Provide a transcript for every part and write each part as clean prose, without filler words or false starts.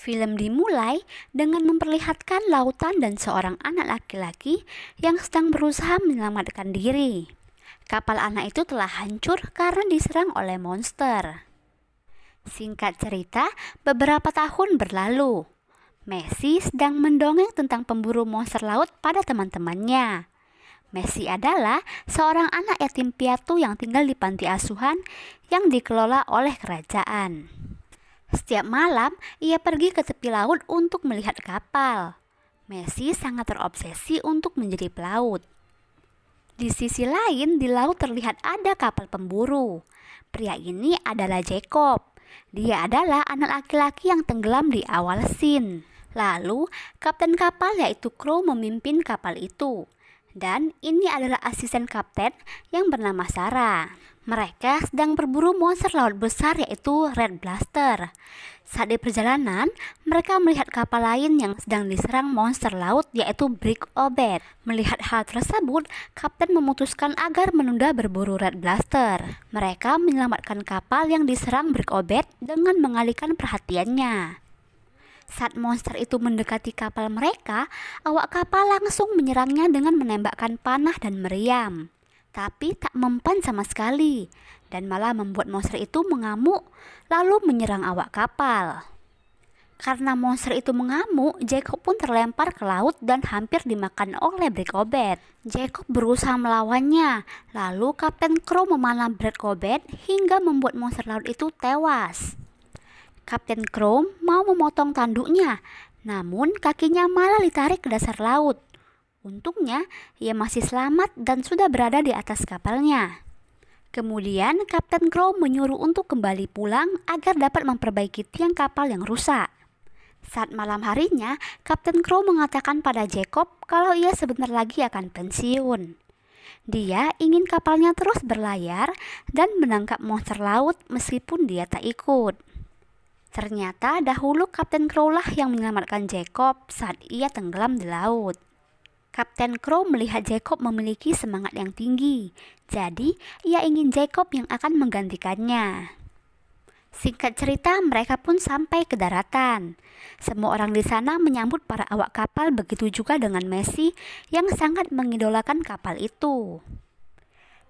Film dimulai dengan memperlihatkan lautan dan seorang anak laki-laki yang sedang berusaha menyelamatkan diri. Kapal anak itu telah hancur karena diserang oleh monster. Singkat cerita, beberapa tahun berlalu. Messi sedang mendongeng tentang pemburu monster laut pada teman-temannya. Messi adalah seorang anak yatim piatu yang tinggal di panti asuhan yang dikelola oleh kerajaan. Setiap malam, ia pergi ke tepi laut untuk melihat kapal. Messi sangat terobsesi untuk menjadi pelaut. Di sisi lain, di laut terlihat ada kapal pemburu. Pria ini adalah Jacob. Dia adalah anak laki-laki yang tenggelam di awal scene. Lalu, kapten kapal yaitu kru memimpin kapal itu. Dan ini adalah asisten kapten yang bernama Sarah. Mereka sedang berburu monster laut besar yaitu Red Blaster. Saat di perjalanan, mereka melihat kapal lain yang sedang diserang monster laut yaitu Brick Obed. Melihat hal tersebut, kapten memutuskan agar menunda berburu Red Blaster. Mereka menyelamatkan kapal yang diserang Brick Obed dengan mengalihkan perhatiannya. Saat monster itu mendekati kapal mereka, awak kapal langsung menyerangnya dengan menembakkan panah dan meriam. Tapi tak mempan sama sekali, dan malah membuat monster itu mengamuk, lalu menyerang awak kapal. Karena monster itu mengamuk, Jacob pun terlempar ke laut dan hampir dimakan oleh Brick Obed. Jacob berusaha melawannya, lalu kapten kru memanah Brick Obed hingga membuat monster laut itu tewas. Kapten Chrome mau memotong tanduknya, namun kakinya malah ditarik ke dasar laut. Untungnya, ia masih selamat dan sudah berada di atas kapalnya. Kemudian, Kapten Chrome menyuruh untuk kembali pulang agar dapat memperbaiki tiang kapal yang rusak. Saat malam harinya, Kapten Chrome mengatakan pada Jacob kalau ia sebentar lagi akan pensiun. Dia ingin kapalnya terus berlayar dan menangkap monster laut meskipun dia tak ikut. Ternyata dahulu Kapten Crow lah yang menyelamatkan Jacob saat ia tenggelam di laut. Kapten Crow melihat Jacob memiliki semangat yang tinggi, jadi ia ingin Jacob yang akan menggantikannya. Singkat cerita, mereka pun sampai ke daratan. Semua orang di sana menyambut para awak kapal, begitu juga dengan Messi yang sangat mengidolakan kapal itu.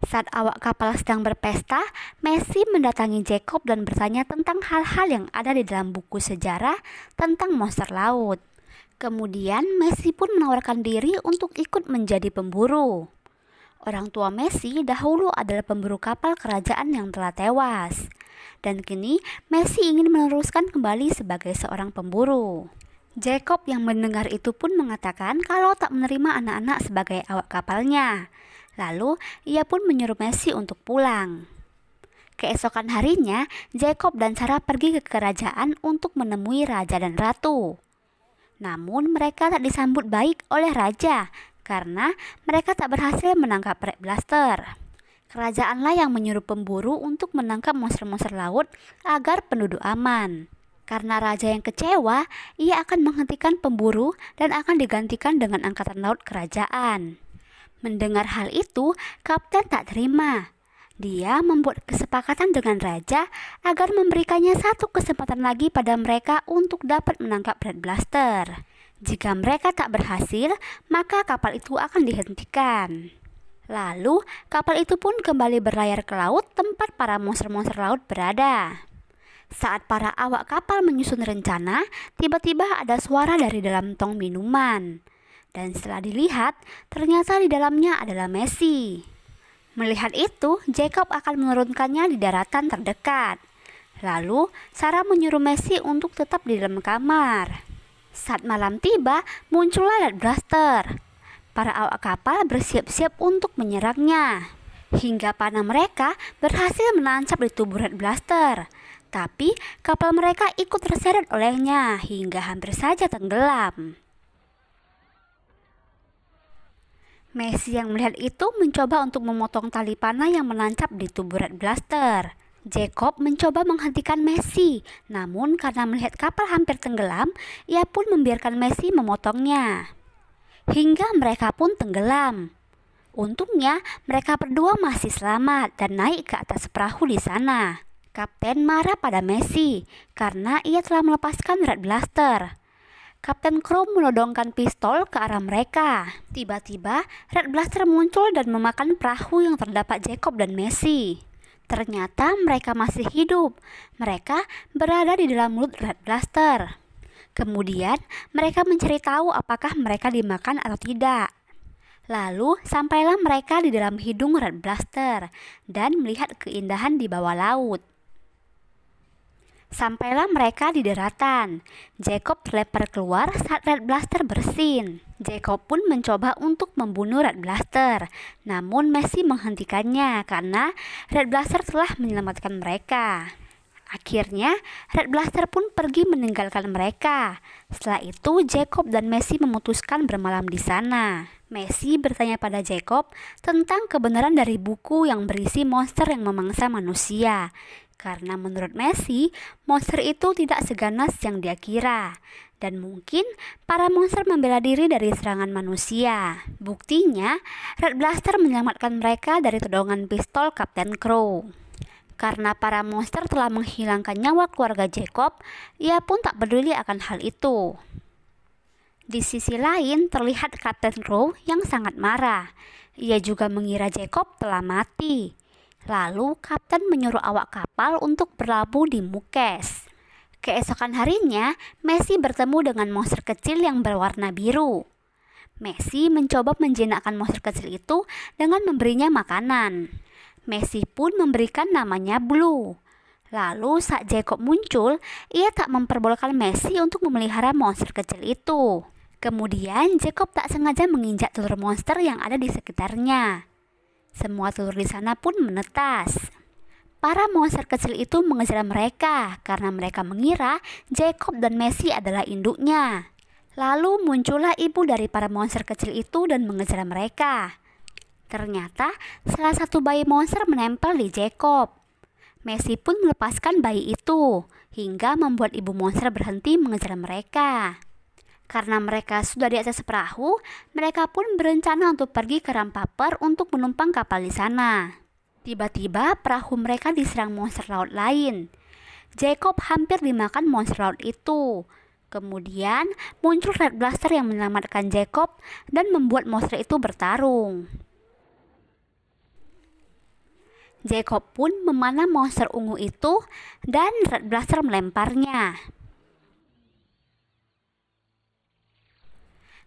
Saat awak kapal sedang berpesta, Messi mendatangi Jacob dan bertanya tentang hal-hal yang ada di dalam buku sejarah tentang monster laut. Kemudian Messi pun menawarkan diri untuk ikut menjadi pemburu. Orang tua Messi dahulu adalah pemburu kapal kerajaan yang telah tewas. Dan kini Messi ingin meneruskan kembali sebagai seorang pemburu. Jacob yang mendengar itu pun mengatakan kalau tak menerima anak-anak sebagai awak kapalnya. Lalu, ia pun menyuruh Messi untuk pulang. Keesokan harinya, Jacob dan Sarah pergi ke kerajaan untuk menemui raja dan ratu. Namun, mereka tak disambut baik oleh raja karena mereka tak berhasil menangkap Red Blaster. Kerajaanlah yang menyuruh pemburu untuk menangkap monster-monster laut agar penduduk aman. Karena raja yang kecewa, ia akan menghentikan pemburu dan akan digantikan dengan angkatan laut kerajaan. Mendengar hal itu, kapten tak terima. Dia membuat kesepakatan dengan raja agar memberikannya satu kesempatan lagi pada mereka untuk dapat menangkap Red Blaster. Jika mereka tak berhasil, maka kapal itu akan dihentikan. Lalu, kapal itu pun kembali berlayar ke laut tempat para monster-monster laut berada. Saat para awak kapal menyusun rencana, tiba-tiba ada suara dari dalam tong minuman. Dan setelah dilihat, ternyata di dalamnya adalah Messi. Melihat itu, Jacob akan menurunkannya di daratan terdekat. Lalu, Sarah menyuruh Messi untuk tetap di dalam kamar. Saat malam tiba, muncullah Red Blaster. Para awak kapal bersiap-siap untuk menyerangnya. Hingga panah mereka berhasil menancap di tubuh Red Blaster. Tapi, kapal mereka ikut terseret olehnya hingga hampir saja tenggelam. Messi yang melihat itu mencoba untuk memotong tali panah yang menancap di tubuh Red Blaster. Jacob mencoba menghentikan Messi, namun karena melihat kapal hampir tenggelam, ia pun membiarkan Messi memotongnya. Hingga mereka pun tenggelam. Untungnya mereka berdua masih selamat dan naik ke atas perahu di sana. Kapten marah pada Messi karena ia telah melepaskan Red Blaster. Kapten Crow menodongkan pistol ke arah mereka. Tiba-tiba, Red Blaster muncul dan memakan perahu yang terdapat Jacob dan Messi. Ternyata mereka masih hidup. Mereka berada di dalam mulut Red Blaster. Kemudian, mereka mencari tahu apakah mereka dimakan atau tidak. Lalu, sampailah mereka di dalam hidung Red Blaster dan melihat keindahan di bawah laut. Sampailah mereka di daratan. Jacob terlempar keluar saat Red Blaster bersin. Jacob pun mencoba untuk membunuh Red Blaster, namun Messi menghentikannya karena Red Blaster telah menyelamatkan mereka. Akhirnya, Red Blaster pun pergi meninggalkan mereka. Setelah itu, Jacob dan Messi memutuskan bermalam di sana. Messi bertanya pada Jacob tentang kebenaran dari buku yang berisi monster yang memangsa manusia. Karena menurut Messi, monster itu tidak seganas yang dia kira. Dan mungkin para monster membela diri dari serangan manusia. Buktinya, Red Blaster menyelamatkan mereka dari todongan pistol Kapten Crow. Karena para monster telah menghilangkan nyawa keluarga Jacob, ia pun tak peduli akan hal itu. Di sisi lain, terlihat Kapten Crow yang sangat marah. Ia juga mengira Jacob telah mati. Lalu, kapten menyuruh awak kapal untuk berlabuh di Mukes. Keesokan harinya, Messi bertemu dengan monster kecil yang berwarna biru. Messi mencoba menjinakkan monster kecil itu dengan memberinya makanan. Messi pun memberikan namanya Blue. Lalu, saat Jacob muncul, ia tak memperbolehkan Messi untuk memelihara monster kecil itu. Kemudian, Jacob tak sengaja menginjak telur monster yang ada di sekitarnya. Semua telur di sana pun menetas. Para monster kecil itu mengejar mereka karena mereka mengira Jacob dan Messi adalah induknya. Lalu muncullah ibu dari para monster kecil itu dan mengejar mereka. Ternyata salah satu bayi monster menempel di Jacob. Messi pun melepaskan bayi itu hingga membuat ibu monster berhenti mengejar mereka. Karena mereka sudah di atas perahu, mereka pun berencana untuk pergi ke Rampaper untuk menumpang kapal di sana. Tiba-tiba perahu mereka diserang monster laut lain. Jacob hampir dimakan monster laut itu. Kemudian muncul Red Blaster yang menyelamatkan Jacob dan membuat monster itu bertarung. Jacob pun memanah monster ungu itu dan Red Blaster melemparnya.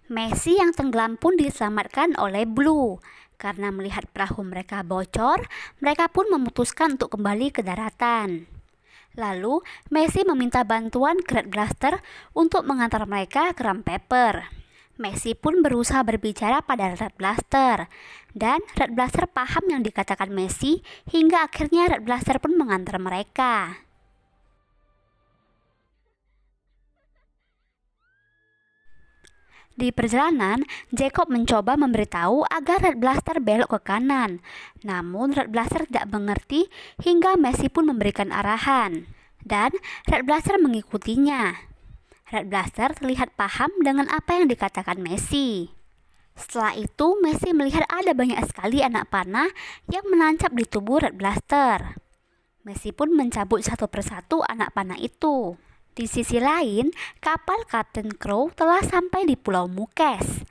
Messi yang tenggelam pun diselamatkan oleh Blue. Karena melihat perahu mereka bocor, mereka pun memutuskan untuk kembali ke daratan. Lalu, Messi meminta bantuan ke Red Blaster untuk mengantar mereka ke Rampaper. Messi pun berusaha berbicara pada Red Blaster. Dan Red Blaster paham yang dikatakan Messi hingga akhirnya Red Blaster pun mengantar mereka. Di perjalanan, Jacob mencoba memberitahu agar Red Blaster belok ke kanan. Namun Red Blaster tidak mengerti hingga Messi pun memberikan arahan. Dan Red Blaster mengikutinya. Red Blaster terlihat paham dengan apa yang dikatakan Messi. Setelah itu, Messi melihat ada banyak sekali anak panah yang menancap di tubuh Red Blaster. Messi pun mencabut satu persatu anak panah itu. Di sisi lain, kapal Kapten Crow telah sampai di Pulau Mukes.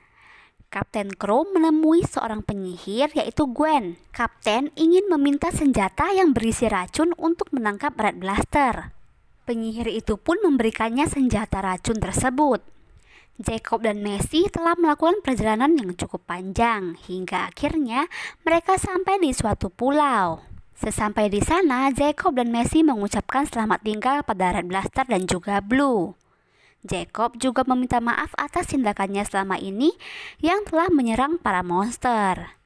Kapten Crow menemui seorang penyihir yaitu Gwen. Kapten ingin meminta senjata yang berisi racun untuk menangkap Red Blaster. Penyihir itu pun memberikannya senjata racun tersebut. Jacob dan Messi telah melakukan perjalanan yang cukup panjang hingga akhirnya mereka sampai di suatu pulau. Sesampai di sana, Jacob dan Messi mengucapkan selamat tinggal pada Red Blaster dan juga Blue. Jacob juga meminta maaf atas tindakannya selama ini yang telah menyerang para monster.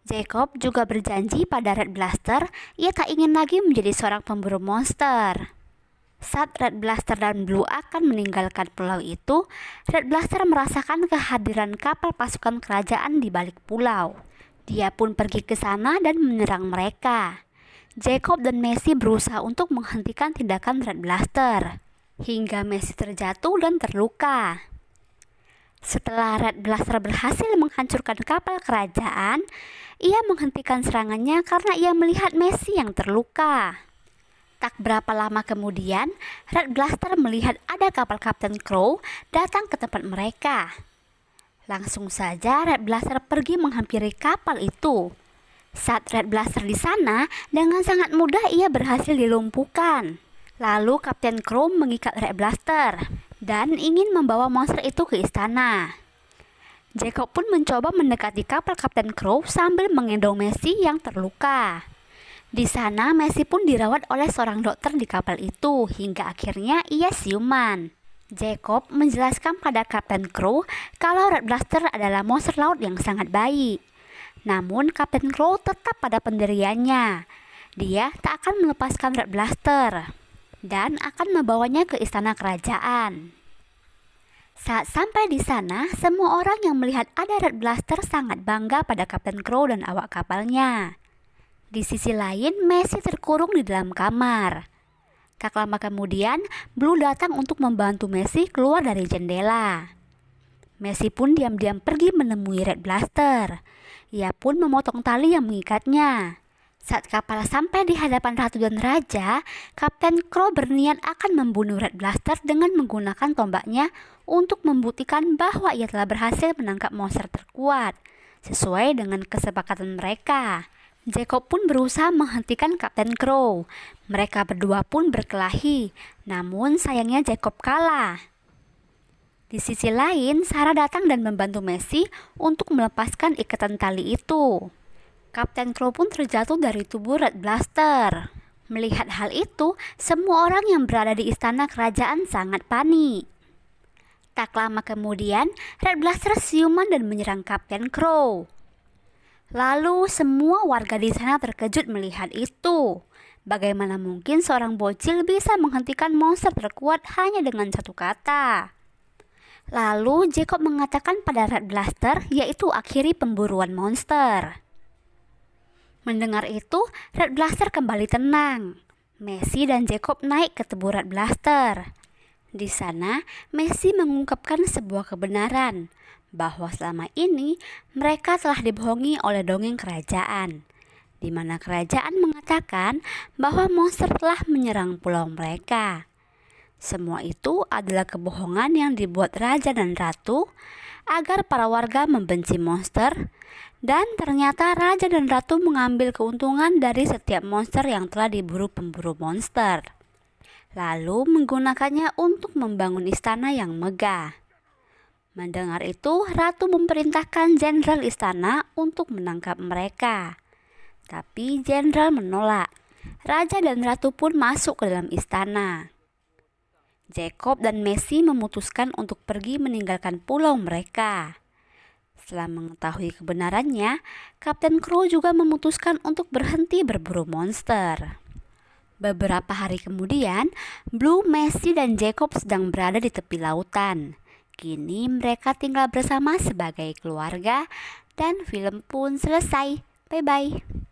Jacob juga berjanji pada Red Blaster ia tak ingin lagi menjadi seorang pemburu monster. Saat Red Blaster dan Blue akan meninggalkan pulau itu, Red Blaster merasakan kehadiran kapal pasukan kerajaan di balik pulau. Dia pun pergi ke sana dan menyerang mereka. Jacob dan Messi berusaha untuk menghentikan tindakan Red Blaster, hingga Messi terjatuh dan terluka. Setelah Red Blaster berhasil menghancurkan kapal kerajaan, ia menghentikan serangannya karena ia melihat Messi yang terluka. Tak berapa lama kemudian, Red Blaster melihat ada kapal Kapten Crow datang ke tempat mereka. Langsung saja Red Blaster pergi menghampiri kapal itu. Saat Red Blaster di sana, dengan sangat mudah ia berhasil dilumpuhkan. Lalu Kapten Crow mengikat Red Blaster dan ingin membawa monster itu ke istana. Jacob pun mencoba mendekati kapal Kapten Crow sambil menggendong Messi yang terluka. Di sana, Messi pun dirawat oleh seorang dokter di kapal itu hingga akhirnya ia siuman. Jacob menjelaskan pada Kapten Crow kalau Red Blaster adalah monster laut yang sangat baik. Namun, Kapten Crow tetap pada pendiriannya. Dia tak akan melepaskan Red Blaster dan akan membawanya ke istana kerajaan. Saat sampai di sana, semua orang yang melihat ada Red Blaster sangat bangga pada Kapten Crow dan awak kapalnya. Di sisi lain, Messi terkurung di dalam kamar. Tak lama kemudian, Blue datang untuk membantu Messi keluar dari jendela. Messi pun diam-diam pergi menemui Red Blaster. Ia pun memotong tali yang mengikatnya. Saat kapal sampai di hadapan Ratu dan Raja, Kapten Crow berniat akan membunuh Red Blaster dengan menggunakan tombaknya untuk membuktikan bahwa ia telah berhasil menangkap monster terkuat, sesuai dengan kesepakatan mereka. Jacob pun berusaha menghentikan Kapten Crow. Mereka berdua pun berkelahi, namun sayangnya Jacob kalah. Di sisi lain, Sarah datang dan membantu Messi untuk melepaskan ikatan tali itu. Kapten Crow pun terjatuh dari tubuh Red Blaster. Melihat hal itu, semua orang yang berada di istana kerajaan sangat panik. Tak lama kemudian, Red Blaster siuman dan menyerang Kapten Crow. Lalu semua warga di sana terkejut melihat itu. Bagaimana mungkin seorang bocil bisa menghentikan monster terkuat hanya dengan satu kata? Lalu Jacob mengatakan pada Red Blaster yaitu akhiri pemburuan monster. Mendengar itu, Red Blaster kembali tenang. Messi dan Jacob naik ke tubuh Red Blaster. Di sana, Messi mengungkapkan sebuah kebenaran bahwa selama ini mereka telah dibohongi oleh dongeng kerajaan, di mana kerajaan mengatakan bahwa monster telah menyerang pulau mereka. Semua itu adalah kebohongan yang dibuat raja dan ratu agar para warga membenci monster, dan ternyata raja dan ratu mengambil keuntungan dari setiap monster yang telah diburu pemburu monster, lalu menggunakannya untuk membangun istana yang megah. Mendengar itu, ratu memerintahkan jenderal istana untuk menangkap mereka. Tapi jenderal menolak. Raja dan ratu pun masuk ke dalam istana. Jacob dan Messi memutuskan untuk pergi meninggalkan pulau mereka. Setelah mengetahui kebenarannya, Kapten Crow juga memutuskan untuk berhenti berburu monster. Beberapa hari kemudian, Blue, Messi, dan Jacob sedang berada di tepi lautan. Kini mereka tinggal bersama sebagai keluarga dan film pun selesai. Bye-bye.